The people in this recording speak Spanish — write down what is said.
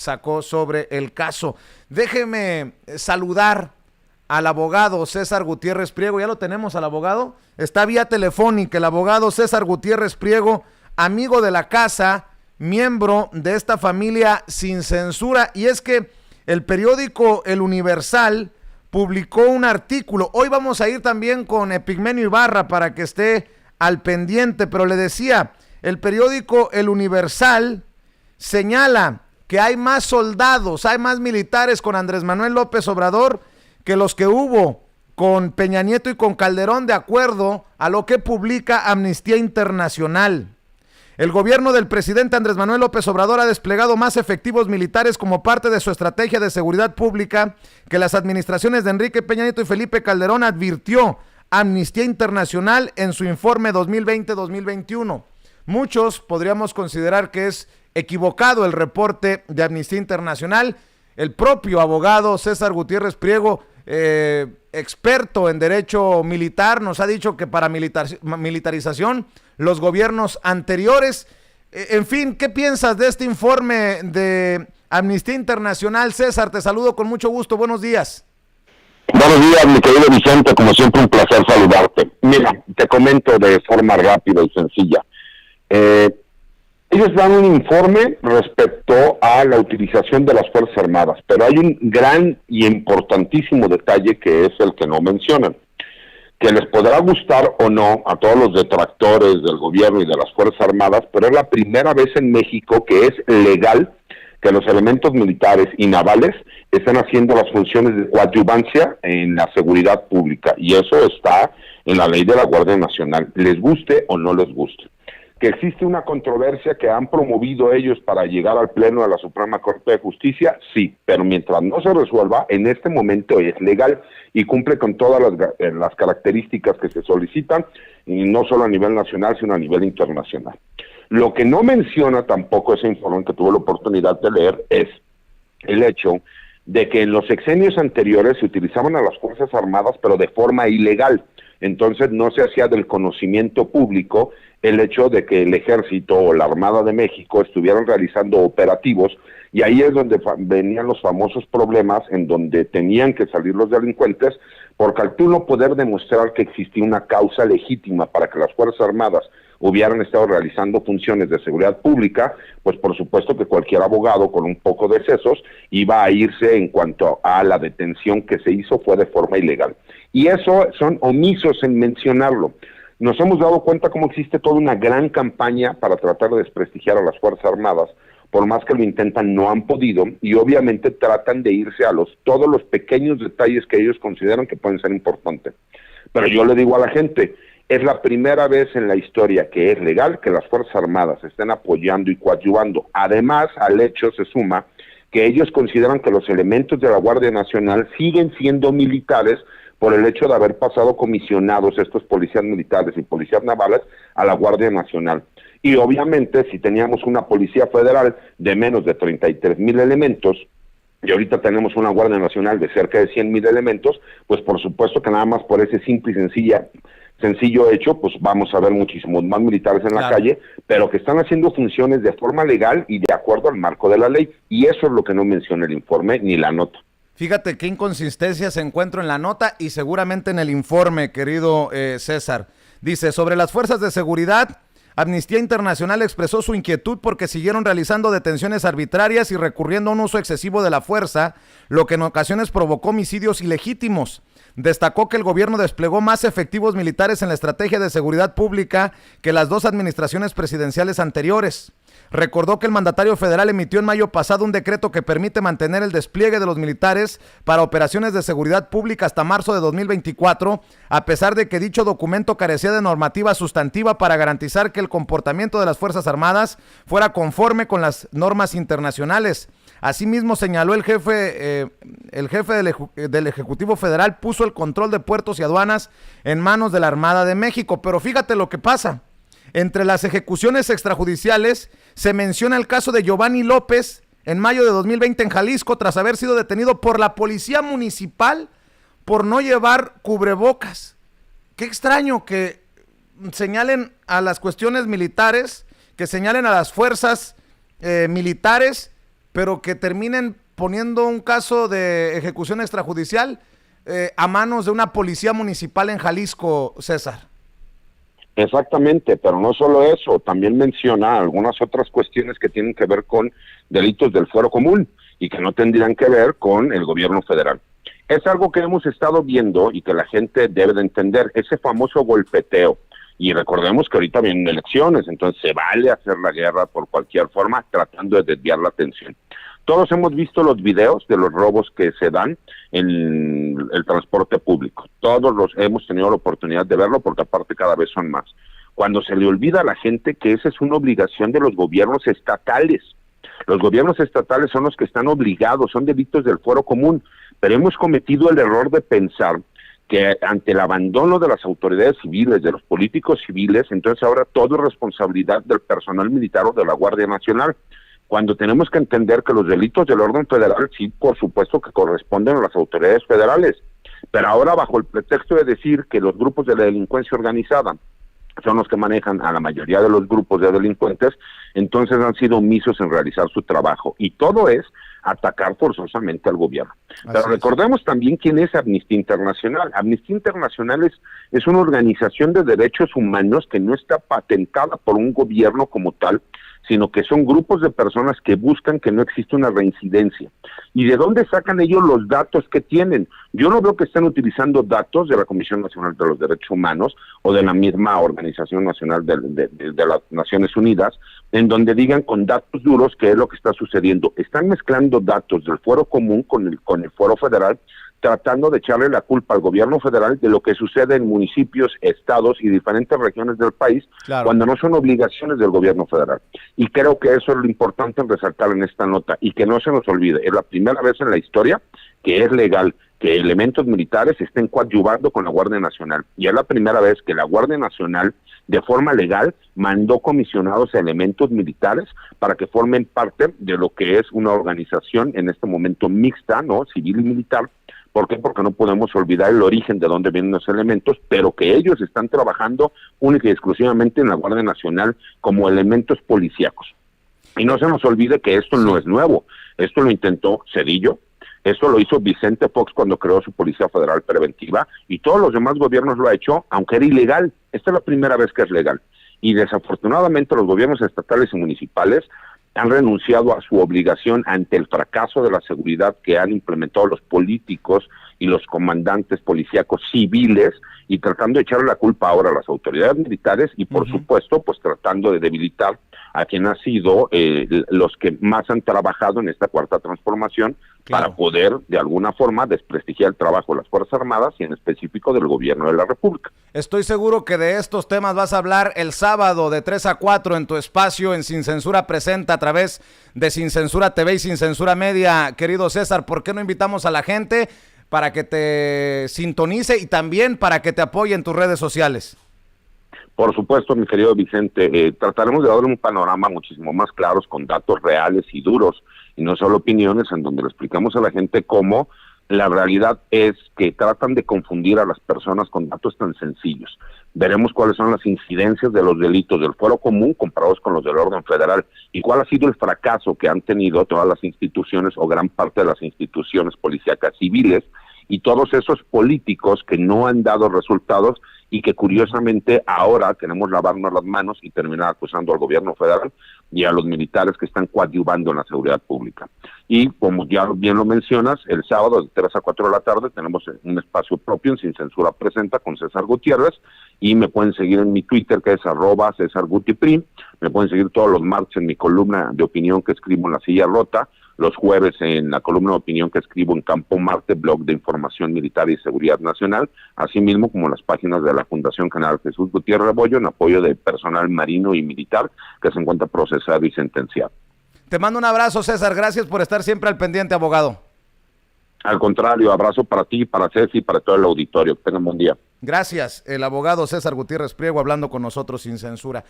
sacó sobre el caso. Déjeme saludar al abogado César Gutiérrez Priego. Ya lo tenemos al abogado. Está vía telefónica el abogado César Gutiérrez Priego, amigo de la casa, miembro de esta familia sin censura. Y es que el periódico El Universal publicó un artículo. Hoy vamos a ir también con Epigmenio Ibarra para que esté al pendiente, pero le decía, el periódico El Universal señala que hay más soldados, hay más militares con Andrés Manuel López Obrador que los que hubo con Peña Nieto y con Calderón, de acuerdo a lo que publica Amnistía Internacional. El gobierno del presidente Andrés Manuel López Obrador ha desplegado más efectivos militares como parte de su estrategia de seguridad pública que las administraciones de Enrique Peña Nieto y Felipe Calderón, advirtió Amnistía Internacional en su informe 2020-2021. Muchos podríamos considerar que es equivocado el reporte de Amnistía Internacional. El propio abogado César Gutiérrez Priego, experto en derecho militar, nos ha dicho que para militarización los gobiernos anteriores. En fin, ¿qué piensas de este informe de Amnistía Internacional? César, te saludo con mucho gusto, buenos días. Buenos días, mi querido Vicente, como siempre un placer saludarte. Mira, te comento de forma rápida y sencilla. Ellos dan un informe respecto a la utilización de las Fuerzas Armadas, pero hay un gran y importantísimo detalle que es el que no mencionan, que les podrá gustar o no a todos los detractores del gobierno y de las Fuerzas Armadas, pero es la primera vez en México que es legal que los elementos militares y navales están haciendo las funciones de coadyuvancia en la seguridad pública, y eso está en la ley de la Guardia Nacional, les guste o no les guste. Que existe una controversia que han promovido ellos para llegar al Pleno de la Suprema Corte de Justicia, sí, pero mientras no se resuelva, en este momento es legal y cumple con todas las características que se solicitan, y no solo a nivel nacional, sino a nivel internacional. Lo que no menciona tampoco ese informe que tuve la oportunidad de leer es el hecho de que en los sexenios anteriores se utilizaban a las Fuerzas Armadas, pero de forma ilegal. Entonces no se hacía del conocimiento público el hecho de que el Ejército o la Armada de México estuvieran realizando operativos, y ahí es donde venían los famosos problemas en donde tenían que salir los delincuentes, porque al tú no poder demostrar que existía una causa legítima para que las Fuerzas Armadas hubieran estado realizando funciones de seguridad pública, pues por supuesto que cualquier abogado con un poco de sesos iba a irse en cuanto a la detención que se hizo fue de forma ilegal. Y eso son omisos en mencionarlo. Nos hemos dado cuenta cómo existe toda una gran campaña para tratar de desprestigiar a las Fuerzas Armadas, por más que lo intentan, no han podido, y obviamente tratan de irse a todos los pequeños detalles que ellos consideran que pueden ser importantes. Pero yo le digo a la gente, es la primera vez en la historia que es legal que las Fuerzas Armadas estén apoyando y coadyuvando. Además, al hecho se suma que ellos consideran que los elementos de la Guardia Nacional siguen siendo militares por el hecho de haber pasado comisionados estos policías militares y policías navales a la Guardia Nacional. Y obviamente, si teníamos una policía federal de menos de 33,000 elementos, y ahorita tenemos una Guardia Nacional de cerca de 100,000 elementos, pues por supuesto que nada más por ese simple y sencillo hecho, pues vamos a ver muchísimos más militares en la calle, pero que están haciendo funciones de forma legal y de acuerdo al marco de la ley, y eso es lo que no menciona el informe ni la nota. Fíjate qué inconsistencias encuentro en la nota y seguramente en el informe, querido César. Dice, sobre las fuerzas de seguridad, Amnistía Internacional expresó su inquietud porque siguieron realizando detenciones arbitrarias y recurriendo a un uso excesivo de la fuerza, lo que en ocasiones provocó homicidios ilegítimos. Destacó que el gobierno desplegó más efectivos militares en la estrategia de seguridad pública que las dos administraciones presidenciales anteriores. Recordó que el mandatario federal emitió en mayo pasado un decreto que permite mantener el despliegue de los militares para operaciones de seguridad pública hasta marzo de 2024, a pesar de que dicho documento carecía de normativa sustantiva para garantizar que el comportamiento de las Fuerzas Armadas fuera conforme con las normas internacionales. Asimismo, señaló el jefe del Ejecutivo Federal puso el control de puertos y aduanas en manos de la Armada de México. Pero fíjate lo que pasa. Entre las ejecuciones extrajudiciales se menciona el caso de Giovanni López en mayo de 2020 en Jalisco, tras haber sido detenido por la policía municipal por no llevar cubrebocas. Qué extraño que señalen a las cuestiones militares, que señalen a las fuerzas militares, pero que terminen poniendo un caso de ejecución extrajudicial a manos de una policía municipal en Jalisco, César. Exactamente, pero no solo eso, también menciona algunas otras cuestiones que tienen que ver con delitos del fuero común y que no tendrían que ver con el gobierno federal. Es algo que hemos estado viendo y que la gente debe de entender, ese famoso golpeteo. Y recordemos que ahorita vienen elecciones, entonces se vale hacer la guerra por cualquier forma, tratando de desviar la atención. Todos hemos visto los videos de los robos que se dan en el transporte público. Todos los hemos tenido la oportunidad de verlo, porque aparte cada vez son más. Cuando se le olvida a la gente que esa es una obligación de los gobiernos estatales. Los gobiernos estatales son los que están obligados, son delitos del fuero común, pero hemos cometido el error de pensar que ante el abandono de las autoridades civiles, de los políticos civiles, entonces ahora todo es responsabilidad del personal militar o de la Guardia Nacional, cuando tenemos que entender que los delitos del orden federal sí, por supuesto que corresponden a las autoridades federales, pero ahora bajo el pretexto de decir que los grupos de la delincuencia organizada son los que manejan a la mayoría de los grupos de delincuentes, entonces han sido omisos en realizar su trabajo, y todo es atacar forzosamente al gobierno. Pero recordemos también quién es Amnistía Internacional. Amnistía Internacional es una organización de derechos humanos que no está patentada por un gobierno como tal, sino que son grupos de personas que buscan que no exista una reincidencia. ¿Y de dónde sacan ellos los datos que tienen? Yo no veo que estén utilizando datos de la Comisión Nacional de los Derechos Humanos o de la misma Organización Nacional de las Naciones Unidas, en donde digan con datos duros qué es lo que está sucediendo. Están mezclando datos del fuero común con el fuero federal, tratando de echarle la culpa al gobierno federal de lo que sucede en municipios, estados y diferentes regiones del país, claro, cuando no son obligaciones del gobierno federal. Y creo que eso es lo importante en resaltar en esta nota, y que no se nos olvide, es la primera vez en la historia que es legal que elementos militares estén coadyuvando con la Guardia Nacional, y es la primera vez que la Guardia Nacional de forma legal mandó comisionados a elementos militares para que formen parte de lo que es una organización en este momento mixta, ¿no?, civil y militar. ¿Por qué? Porque no podemos olvidar el origen de dónde vienen los elementos, pero que ellos están trabajando única y exclusivamente en la Guardia Nacional como elementos policíacos. Y no se nos olvide que esto no es nuevo, esto lo intentó Zedillo, esto lo hizo Vicente Fox cuando creó su Policía Federal Preventiva, y todos los demás gobiernos lo han hecho, aunque era ilegal. Esta es la primera vez que es legal. Y desafortunadamente los gobiernos estatales y municipales han renunciado a su obligación ante el fracaso de la seguridad que han implementado los políticos y los comandantes policíacos civiles, y tratando de echarle la culpa ahora a las autoridades militares y por supuesto pues tratando de debilitar a quien ha sido los que más han trabajado en esta cuarta transformación, claro, para poder de alguna forma desprestigiar el trabajo de las Fuerzas Armadas y en específico del gobierno de la República. Estoy seguro que de estos temas vas a hablar el sábado de 3 a 4 en tu espacio en Sin Censura Presenta, a través de Sin Censura TV y Sin Censura Media. Querido César, ¿por qué no invitamos a la gente para que te sintonice y también para que te apoye en tus redes sociales? Por supuesto, mi querido Vicente, trataremos de dar un panorama muchísimo más claro, con datos reales y duros, y no solo opiniones, en donde le explicamos a la gente cómo la realidad es que tratan de confundir a las personas con datos tan sencillos. Veremos cuáles son las incidencias de los delitos del fuero común comparados con los del orden federal, y cuál ha sido el fracaso que han tenido todas las instituciones o gran parte de las instituciones policíacas civiles, y todos esos políticos que no han dado resultados y que curiosamente ahora queremos lavarnos las manos y terminar acusando al gobierno federal y a los militares que están coadyuvando en la seguridad pública. Y como ya bien lo mencionas, el sábado de 3 a 4 de la tarde tenemos un espacio propio en Sin Censura Presenta con César Gutiérrez, y me pueden seguir en mi Twitter, que es @CésarGutiPrim. Me pueden seguir todos los martes en mi columna de opinión que escribo en La Silla Rota, los jueves en la columna de opinión que escribo en Campo Marte, blog de información militar y seguridad nacional, así mismo como las páginas de la Fundación General Jesús Gutiérrez Rebollo en apoyo de personal marino y militar que se encuentra procesado y sentenciado. Te mando un abrazo, César, gracias por estar siempre al pendiente, abogado. Al contrario, abrazo para ti, para Ceci y para todo el auditorio. Que tengan buen día. Gracias, el abogado César Gutiérrez Priego hablando con nosotros sin censura.